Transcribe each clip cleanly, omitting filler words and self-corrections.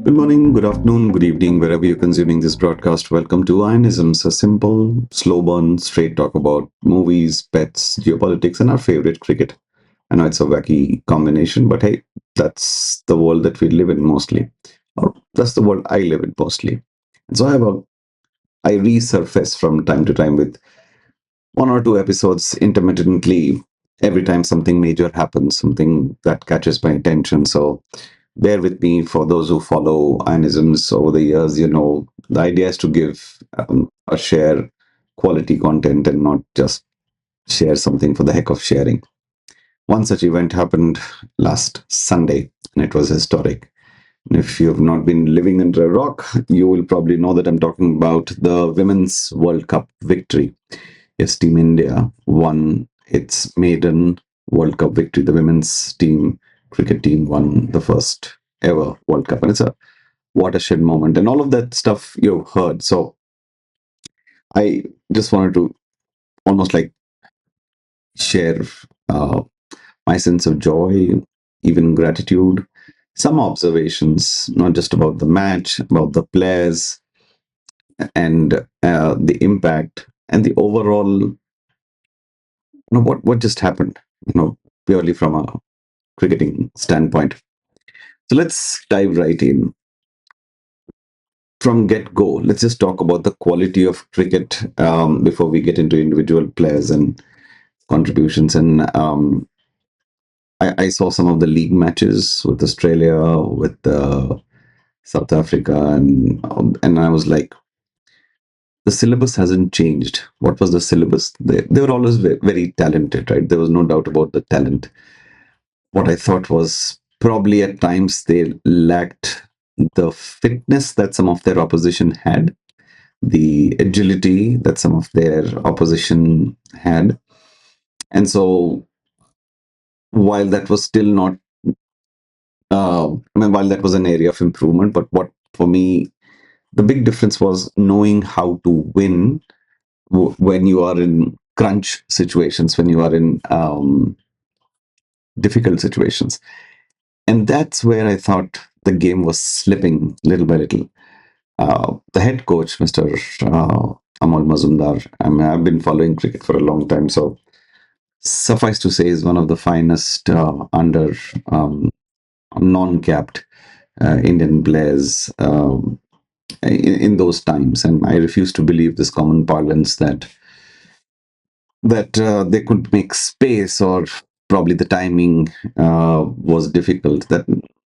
Good morning, good afternoon, good evening, wherever you're consuming this broadcast. Welcome to Ionisms, a simple, slow burn, straight talk about movies, pets, geopolitics, and our favorite cricket. I know it's a wacky combination, but hey, that's the world that we live in mostly. Or that's the world I live in mostly. And so I resurface from time to time with one or two episodes intermittently every time something major happens, something that catches my attention. So bear with me. For those who follow Ionisms over the years, the idea is to give or share quality content and not just share something for the heck of sharing. One such event happened last Sunday, and it was historic. And if you have not been living under a rock, you will probably know that I'm talking about the Women's World Cup victory. Yes, Team India won its maiden World Cup victory. The women's team, cricket team, won the first ever World Cup. And it's a watershed moment. And all of that stuff you've heard. So I just wanted to almost like share uh, my sense of joy, even gratitude, some observations, not just about the match, about the players and the impact and the overall, what just happened, purely from a cricketing standpoint. So let's dive right in. From get go, let's just talk about the quality of cricket before we get into individual players and contributions. And I saw some of the league matches with Australia, with South Africa, and I was like, the syllabus hasn't changed. What was the syllabus? They were always very talented, right? There was no doubt about the talent. What I thought was probably at times they lacked the fitness that some of their opposition had, the agility that some of their opposition had. And so while that was still not, while that was an area of improvement, but what for me, the big difference was knowing how to win when you are in crunch situations, when you are in difficult situations. And that's where I thought the game was slipping little by little. The head coach, Mr. Amal Mazumdar, I mean, I've been following cricket for a long time, so suffice to say, is one of the finest under non-capped Indian players in those times. And I refuse to believe this common parlance that they could make space, or probably the timing was difficult. That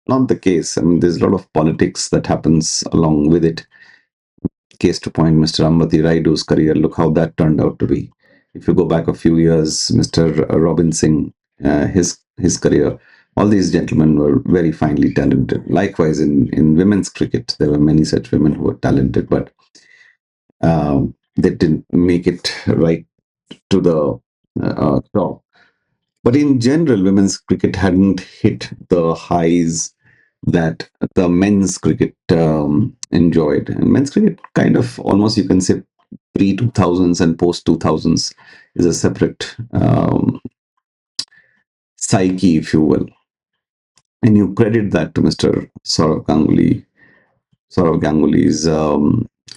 not the case. I mean, there's a lot of politics that happens along with it. Case to point, Mr. Ambati Raidu's career, look how that turned out to be. If you go back a few years, Mr. Robin Singh, his career, all these gentlemen were very finely talented. Likewise, in women's cricket, there were many such women who were talented, but they didn't make it right to the top. But in general, women's cricket hadn't hit the highs that the men's cricket enjoyed. And men's cricket kind of almost, you can say, pre 2000s and post 2000s is a separate psyche, if you will. And you credit that to Mr. Saurav Ganguly's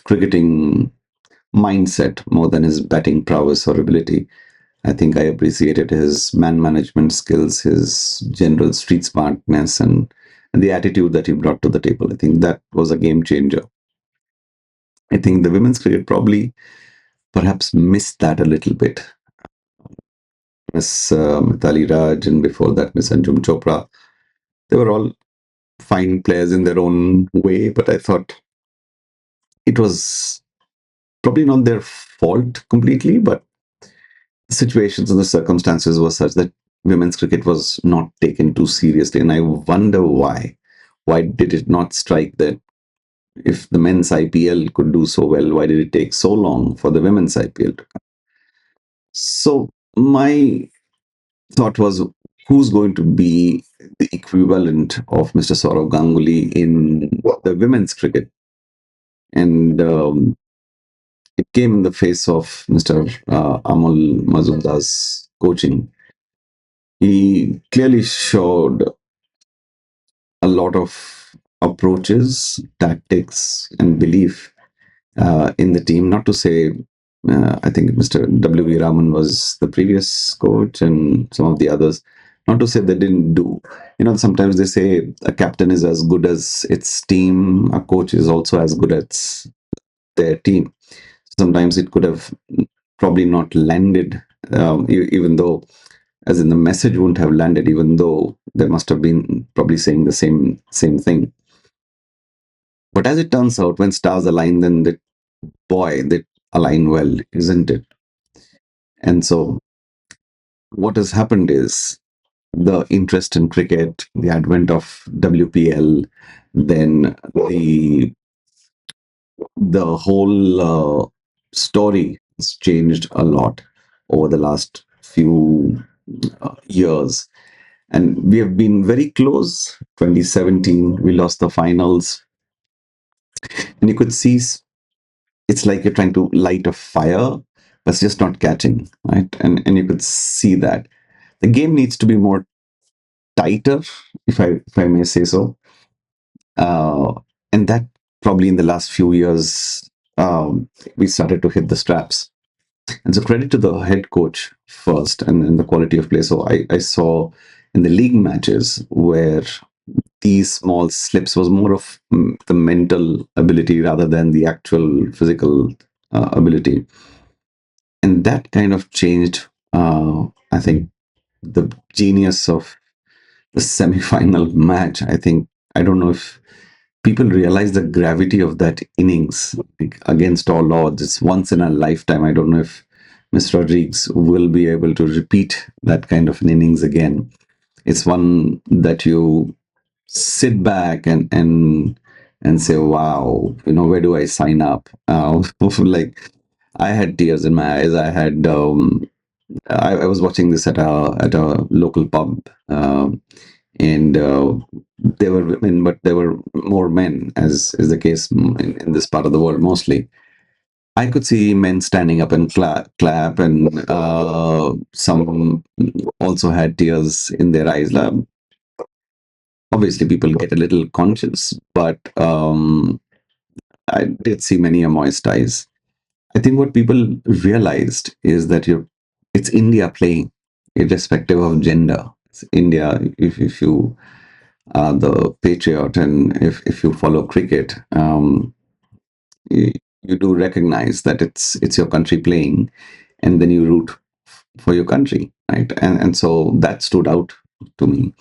cricketing mindset more than his batting prowess or ability. I think I appreciated his man management skills, his general street smartness, and the attitude that he brought to the table. I think that was a game changer. I think the women's cricket probably perhaps missed that a little bit. Miss Mithali Raj, and before that, Miss Anjum Chopra, they were all fine players in their own way, but I thought it was probably not their fault completely, but the situations and the circumstances were such that women's cricket was not taken too seriously. And I wonder why. Why did it not strike that if the men's IPL could do so well, why did it take so long for the women's IPL to come? So my thought was, who's going to be the equivalent of Mr. Saurav Ganguly in the women's cricket? And it came in the face of Mr. Amal Mazumdar's coaching. He clearly showed a lot of approaches, tactics, and belief in the team. Not to say, I think Mr. W.V. Raman was the previous coach and some of the others. Not to say they didn't do. Sometimes they say a captain is as good as its team, a coach is also as good as their team. Sometimes it could have probably not landed, even though, as in the message wouldn't have landed, even though they must have been probably saying the same thing. But as it turns out, when stars align, then they align well, isn't it? And so what has happened is the interest in cricket, the advent of WPL, then the whole story has changed a lot over the last few years. And we have been very close. 2017, we lost the finals. And you could see it's like you're trying to light a fire, but it's just not catching, right? And you could see that. The game needs to be more tighter, if I may say so. Uh, and that probably in the last few years, we started to hit the straps. And so credit to the head coach first and the quality of play. So I saw in the league matches where these small slips was more of the mental ability rather than the actual physical ability. And that kind of changed, I think, the genius of the semi-final match. I don't know if people realize the gravity of that innings, like, against all odds. It's once in a lifetime. I don't know if Mr. Rodriguez will be able to repeat that kind of an innings again. It's one that you sit back and say, "Wow, where do I sign up?" Like, I had tears in my eyes. I was watching this at a local pub, and there were women, but there were more men, as is the case in this part of the world mostly. I could see men standing up and clap, and some also had tears in their eyes. Obviously, people get a little conscious, but I did see many a moist eyes. I think what people realized is that it's India playing, irrespective of gender. It's India. If you are the patriot and if you follow cricket, you, you do recognize that it's your country playing, and then you root for your country, right? And so that stood out to me.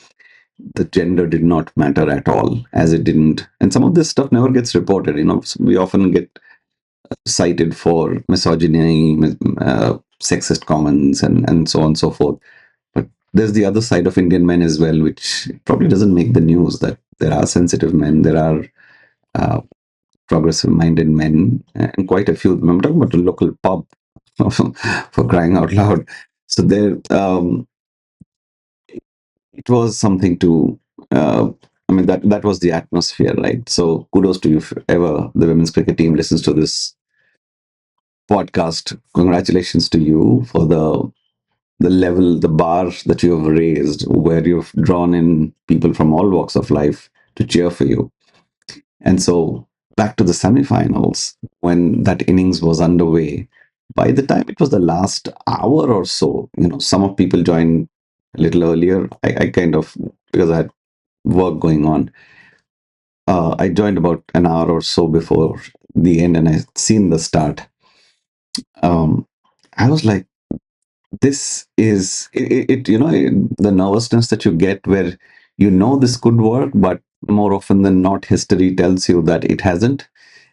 The gender did not matter at all, as it didn't. And some of this stuff never gets reported. We often get cited for misogyny, sexist comments, and so on and so forth. But there's the other side of Indian men as well, which probably doesn't make the news, that there are sensitive men, there are uh, progressive minded men, and quite a few. I'm talking about a local pub for crying out loud. So it was something to. I mean, that was the atmosphere, right? So kudos to you if ever the women's cricket team listens to this podcast. Congratulations to you for the level, the bar that you have raised, where you've drawn in people from all walks of life to cheer for you. And so back to the semifinals, when that innings was underway, by the time it was the last hour or so, some of people joined a little earlier. I kind of, because I had work going on, I joined about an hour or so before the end, and I seen the start. Um, I was like, this is the nervousness that you get where this could work, but more often than not, history tells you that it hasn't.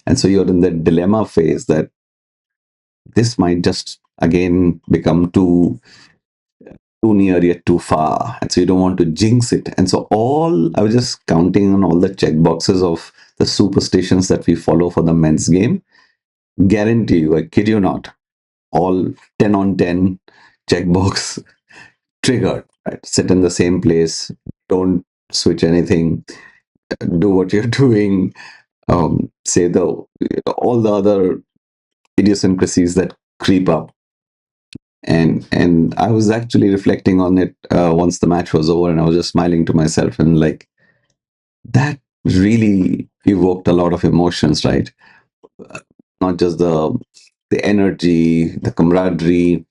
And so you're in the dilemma phase that this might just again become too near yet too far, and so you don't want to jinx it. And so I was just counting on all the check boxes of the superstitions that we follow for the men's game. Guarantee you, I kid you not, all 10 on 10 checkbox triggered, right? Sit in the same place, don't switch anything, do what you're doing, say the all the other idiosyncrasies that creep up. And I was actually reflecting on it once the match was over, and I was just smiling to myself and like, that really evoked a lot of emotions, right? Not just the energy, the camaraderie,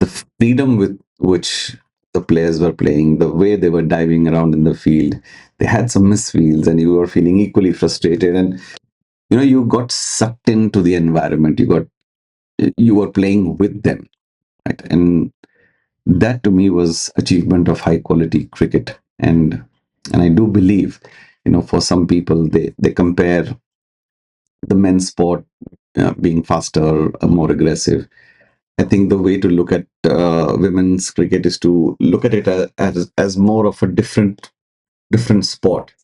the freedom with which the players were playing, the way they were diving around in the field. They had some misfields, and you were feeling equally frustrated. And you got sucked into the environment. You were playing with them, right? And that to me was achievement of high quality cricket. And I do believe, for some people, they compare the men's sport being faster, more aggressive. I think the way to look at women's cricket is to look at it as more of a different sport.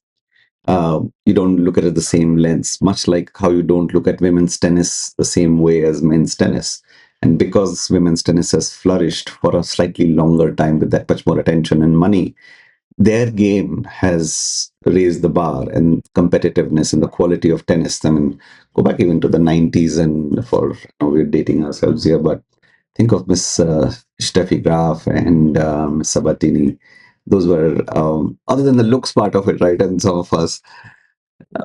You don't look at it the same lens, much like how you don't look at women's tennis the same way as men's tennis. And because women's tennis has flourished for a slightly longer time with that much more attention and money, their game has raised the bar and competitiveness and the quality of tennis. I mean, go back even to the 90s, and we're dating ourselves here, but think of Miss Steffi Graf and Miss Sabatini. Those were, other than the looks part of it, right? And some of us,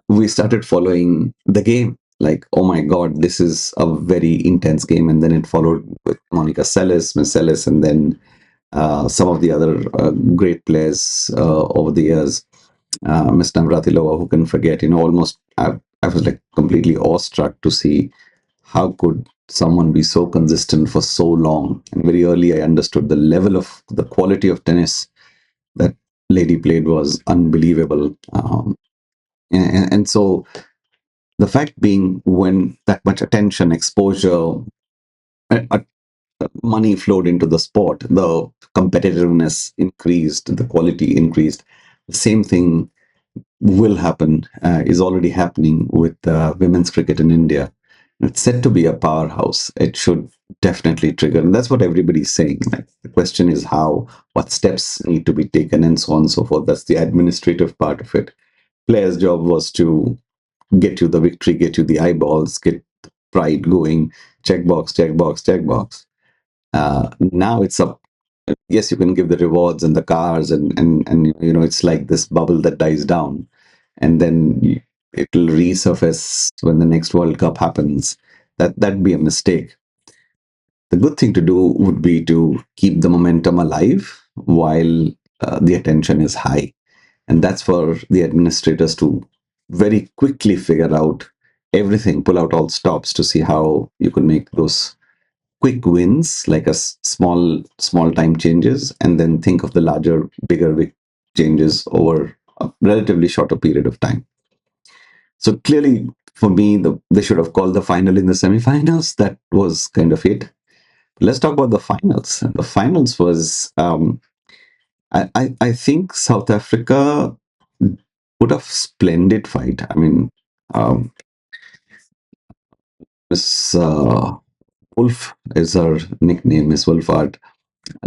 we started following the game. Like, oh my God, this is a very intense game. And then it followed with Monica Seles, Miss Seles, and then some of the other great players over the years. Miss Navratilova, who can forget, almost I was like completely awestruck to see how could someone be so consistent for so long. And very early, I understood the level of the quality of tennis that lady played was unbelievable. And so the fact being, when that much attention, exposure, uh, money flowed into the sport, the competitiveness increased, the quality increased. The same thing will happen, is already happening with women's cricket in India. It's said to be a powerhouse. It should definitely trigger. And that's what everybody's saying. Like, the question is how, what steps need to be taken, and so on and so forth. That's the administrative part of it. Player's job was to get you the victory, get you the eyeballs, get pride going, check box, check box, check box. Now it's up. Yes, you can give the rewards and the cars, and it's like this bubble that dies down, and then it'll resurface when the next World Cup happens. That'd be a mistake. The good thing to do would be to keep the momentum alive while the attention is high, and that's for the administrators to very quickly figure out everything, pull out all stops to see how you can make those quick wins, like small time changes, and then think of the larger, bigger changes over a relatively shorter period of time. So clearly, for me, they should have called the final in the semifinals. That was kind of it. Let's talk about the finals. And the finals was, I think South Africa put a splendid fight. I mean, um, Miss Wolf is her nickname, Miss Wolfart.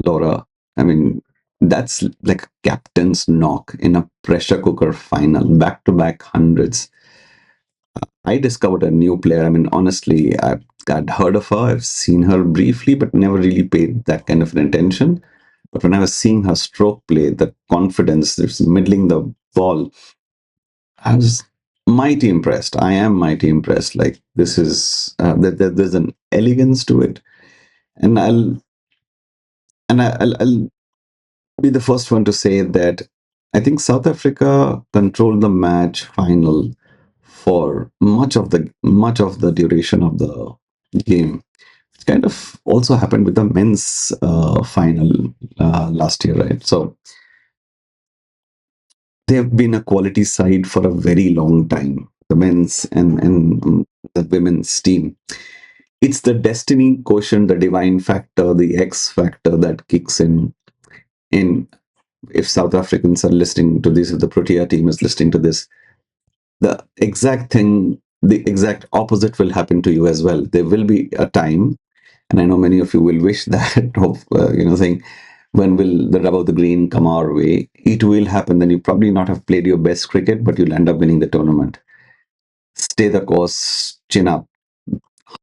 Laura. I mean, that's like a captain's knock in a pressure cooker final, back to back hundreds. I discovered a new player. I mean, honestly, I'd heard of her, I've seen her briefly, but never really paid that kind of an attention. But when I was seeing her stroke play, the confidence, just middling the ball, I was mighty impressed. I am mighty impressed. Like, this is, there's an elegance to it. And I'll be the first one to say that I think South Africa controlled the match final for much of the duration of the game. It kind of also happened with the men's final last year, right? So they've been a quality side for a very long time. The men's and the women's team. It's the destiny quotient, the divine factor, the X factor that kicks in if South Africans are listening to this, if the Protea team is listening to this, the exact opposite will happen to you as well. There will be a time, and I know many of you will wish that, of saying, when will the rub of the green come our way? It will happen. Then you probably not have played your best cricket, but you'll end up winning the tournament. Stay the course, chin up,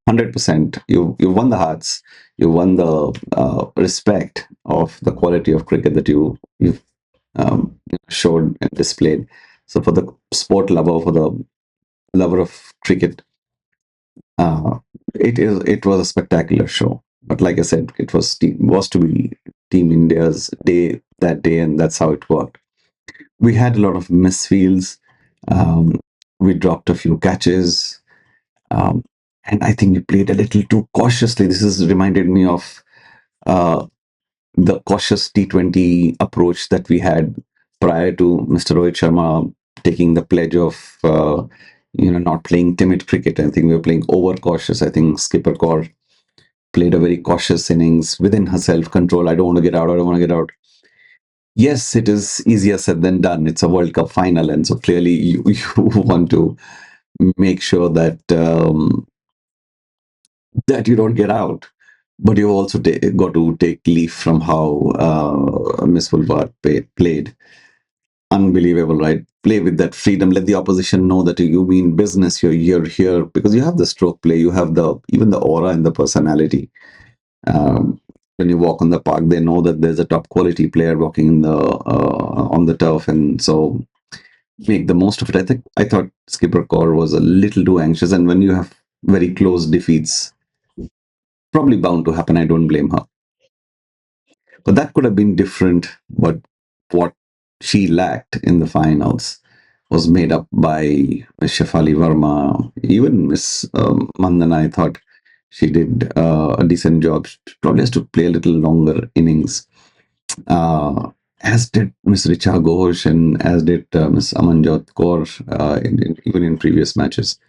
100%. You won the hearts. You won the respect of the quality of cricket that you've showed and displayed. So for the sport lover, for the lover of cricket, uh, it was a spectacular show. But like I said, was to be Team India's day that day, and that's how it worked. We had a lot of misfields. Um, we dropped a few catches, um, and I think we played a little too cautiously. This has reminded me of uh, the cautious T20 approach that we had prior to Mr. Rohit Sharma taking the pledge of not playing timid cricket. I think we were playing over cautious. I think Skipper Kaur played a very cautious innings within her self control. I don't want to get out. I don't want to get out. Yes, it is easier said than done. It's a World Cup final, and so clearly you want to make sure that you don't get out. But you've also got to take leaf from how Miss Fulvar played. Unbelievable, right? Play with that freedom. Let the opposition know that you mean business. You're here because you have the stroke play. You have the even the aura and the personality. When you walk on the park, they know that there's a top quality player walking in the on the turf, and so make the most of it. I thought Skipper Kaur was a little too anxious, and when you have very close defeats, probably bound to happen. I don't blame her. But that could have been different. But what she lacked in the finals was made up by Miss Shefali Verma. Even Miss Mandana, I thought she did a decent job. She probably has to play a little longer innings. Uh, as did Miss Richa Ghosh and as did Miss Amanjot Kaur even in previous matches.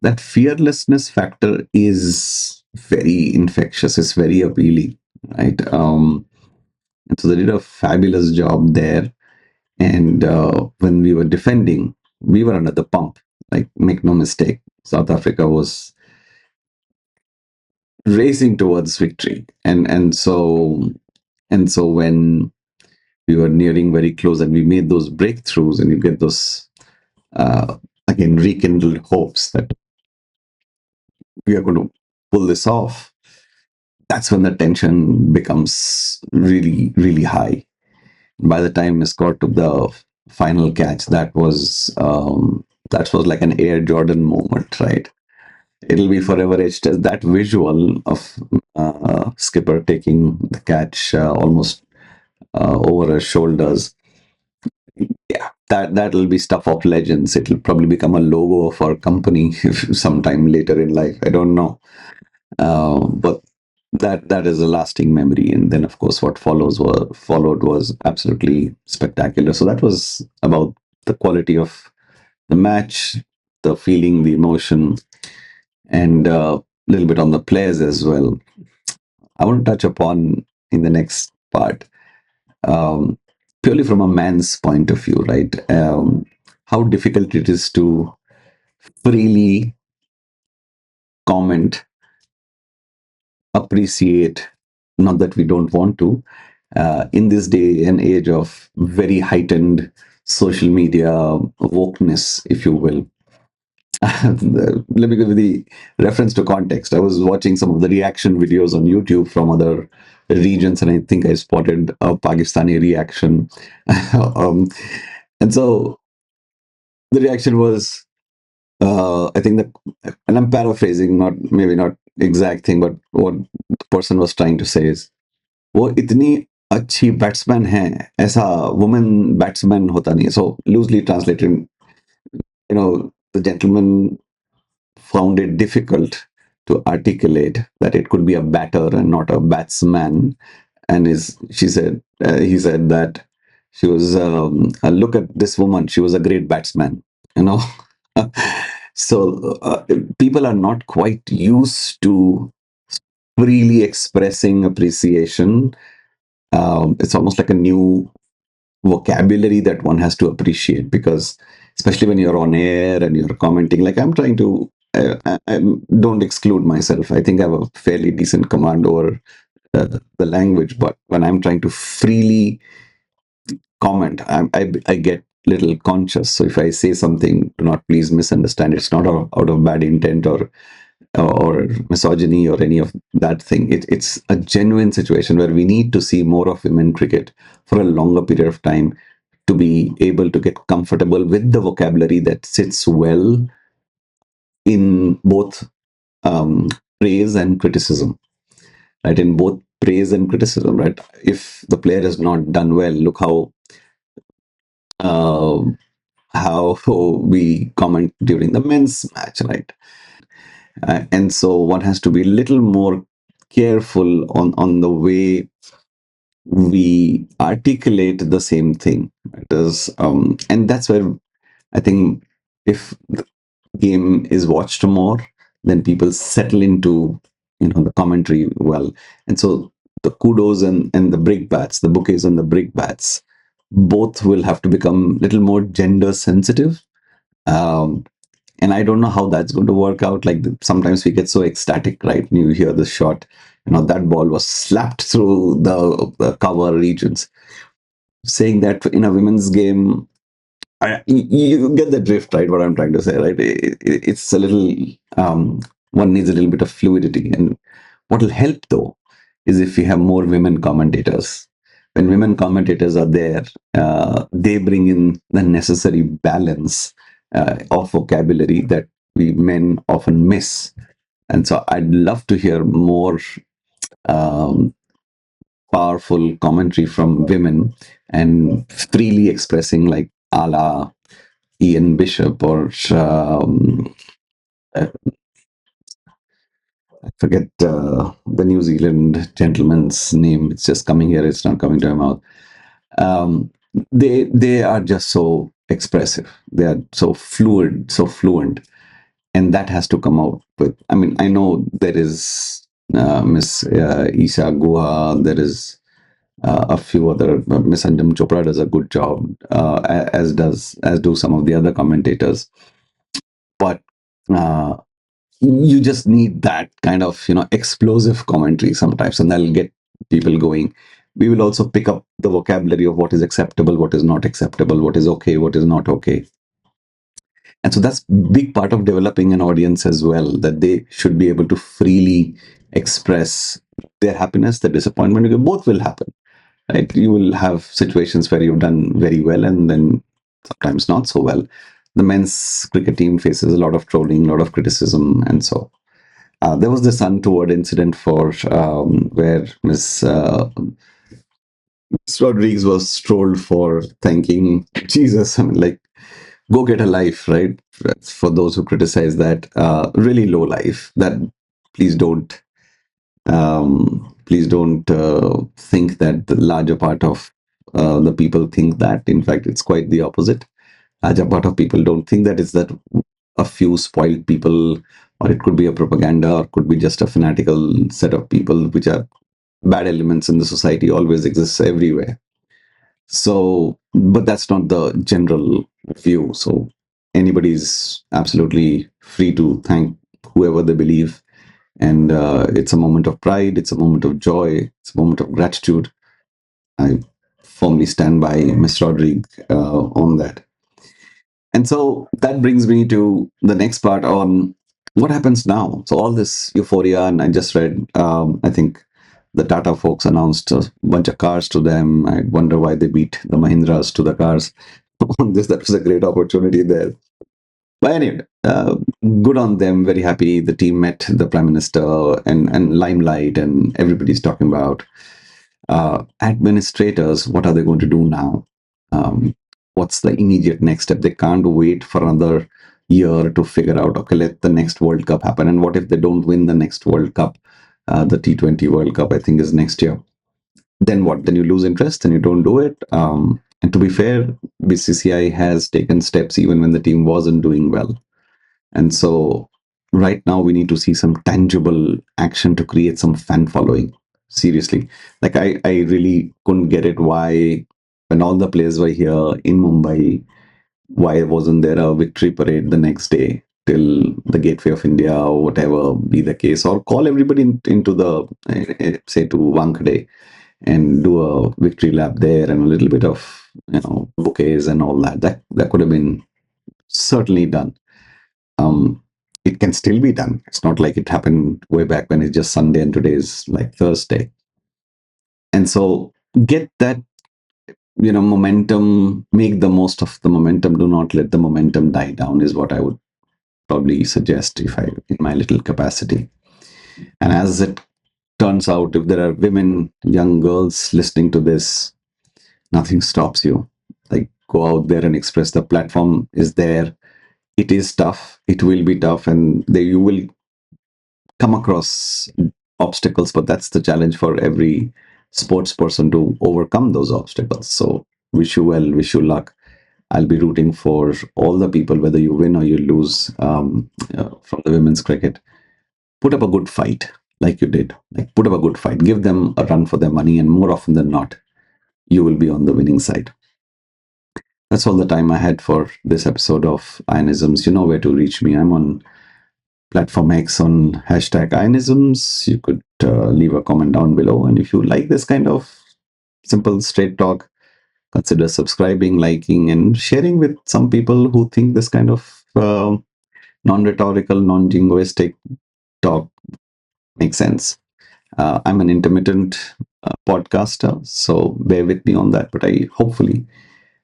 That fearlessness factor is very infectious. It's very appealing, right? And so they did a fabulous job there. And when we were defending, we were under the pump. Like, make no mistake, South Africa was racing towards victory, and so when we were nearing very close, and we made those breakthroughs, and you get those uh, again rekindled hopes that we are going to pull this off. That's when the tension becomes really, really high. By the time Miss Scott took the final catch, that was like an Air Jordan moment, right? It'll be forever etched as that visual of Skipper taking the catch almost over her shoulders. Yeah, that'll be stuff of legends. It'll probably become a logo of our company sometime later in life. I don't know, but that is a lasting memory. And then, of course, what followed was absolutely spectacular. So that was about the quality of the match, the feeling, the emotion, and a little bit on the players as well. I want to touch upon in the next part, um, purely from a man's point of view, right? How difficult it is to freely comment, appreciate, not that we don't want to, in this day and age of very heightened social media wokeness, if you will. Let me give you the reference to context. I was watching some of the reaction videos on YouTube from other regions, and I think I spotted a Pakistani reaction. um, and so the reaction was, I think that, and I'm paraphrasing, not maybe not exact thing, but what the person was trying to say is, वो इतनी अच्छी batsman है ऐसा women batsman होता नहीं है. So loosely translated, the gentleman found it difficult to articulate that it could be a batter and not a batsman. And he said that she was, look at this woman, she was a great batsman, you know. So people are not quite used to freely expressing appreciation. It's almost like a new vocabulary that one has to appreciate, because especially when you're on air and you're commenting, like I'm trying to, I don't exclude myself. I think I have a fairly decent command over the language, but when I'm trying to freely comment, I get little conscious. So if I say something, do not please misunderstand. It's not out of bad intent or misogyny or any of that thing. It's a genuine situation where we need to see more of women cricket for a longer period of time to be able to get comfortable with the vocabulary that sits well in both um, praise and criticism, right? In both praise and criticism, right? If the player has not done well, look uh, how we comment during the men's match, right? And so one has to be a little more careful on the way we articulate the same thing. It is, and that's where I think if the game is watched more, then people settle into the commentary well. And so the kudos and the brickbats, the bouquets and the brickbats, both will have to become a little more gender sensitive. Um, and I don't know how that's going to work out. Like sometimes we get so ecstatic, right? You hear the shot, that ball was slapped through the cover regions. Saying that in a women's game, you get the drift, right? What I'm trying to say, right? It's a little, one needs a little bit of fluidity. And what will help though is if we have more women commentators. When women commentators are there, they bring in the necessary balance of vocabulary that we men often miss. And so I'd love to hear more um, powerful commentary from women and freely expressing, like a la Ian Bishop or I forget the New Zealand gentleman's name. It's just coming here. It's not coming to my mouth. They are just so expressive. They are so fluid, so fluent, and that has to come out with. I mean, I know there is Miss Isha Guha. There is a few other. Miss Anjum Chopra does a good job, as do some of the other commentators. But uh, you just need that kind of explosive commentary sometimes, and that'll get people going. We will also pick up the vocabulary of what is acceptable, what is not acceptable, what is okay, what is not okay. And so that's big part of developing an audience as well, that they should be able to freely express their happiness, their disappointment. Both will happen, right? You will have situations where you've done very well and then sometimes not so well. The men's cricket team faces a lot of trolling, a lot of criticism, and so there was this untoward incident for where Miss Rodriguez was trolled for thanking Jesus. I mean, like, go get a life, right? For those who criticize that, really low life. That please don't, please don't think that the larger part of the people think that. In fact, it's quite the opposite. Larger part of people don't think that. It's that a few spoiled people, or it could be a propaganda, or could be just a fanatical set of people, which are bad elements in the society, always exists everywhere. So, but that's not the general view. So anybody's absolutely free to thank whoever they believe. And it's a moment of pride, it's a moment of joy, it's a moment of gratitude. I firmly stand by Miss Rodriguez on that. And so that brings me to the next part on what happens now. So all this euphoria, and I just read, I think the Tata folks announced a bunch of cars to them. I wonder why they beat the Mahindras to the cars on this. That was a great opportunity there. But anyway, good on them. Very happy. The team met the prime minister and limelight, and everybody's talking about administrators. What are they going to do now? What's the immediate next step? They can't wait for another year to figure out, okay, let the next World Cup happen. And what if they don't win the next World Cup? The T20 World Cup, I think, is next year. Then what? Then you lose interest and you don't do it. And to be fair, BCCI has taken steps even when the team wasn't doing well. And so right now we need to see some tangible action to create some fan following. Seriously. Like I really couldn't get it why when all the players were here in Mumbai, why wasn't there a victory parade the next day till the Gateway of India or whatever be the case, or call everybody into the say to Wankhede and do a victory lap there and a little bit of bouquets and all that. That could have been certainly done. um, it can still be done. It's not like it happened way back when it's just Sunday and today is like Thursday. And so get that momentum, make the most of the momentum. Do not let the momentum die down, is what I would probably suggest if I, in my little capacity. And as it turns out, if there are women, young girls listening to this, nothing stops you. Like, go out there and express. The platform is there. It is tough. It will be tough, and there you will come across obstacles, but that's the challenge for every sports person, to overcome those obstacles. So wish you well, wish you luck. I'll be rooting for all the people, whether you win or you lose, from the women's cricket. Put up a good fight, like you did. Like, put up a good fight. Give them a run for their money, and more often than not, you will be on the winning side. That's all the time I had for this episode of Ionisms. You know where to reach me. I'm on platform X on hashtag Ionisms. You could leave a comment down below. And if you like this kind of simple, straight talk, consider subscribing, liking, and sharing with some people who think this kind of non-rhetorical, non-jingoistic talk makes sense. I'm an intermittent podcaster, so bear with me on that. But I hopefully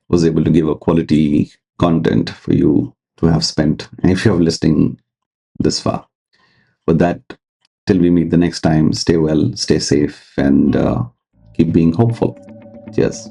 was able to give a quality content for you to have spent, and if you're listening this far. With that, till we meet the next time, stay well, stay safe, and keep being hopeful. Cheers.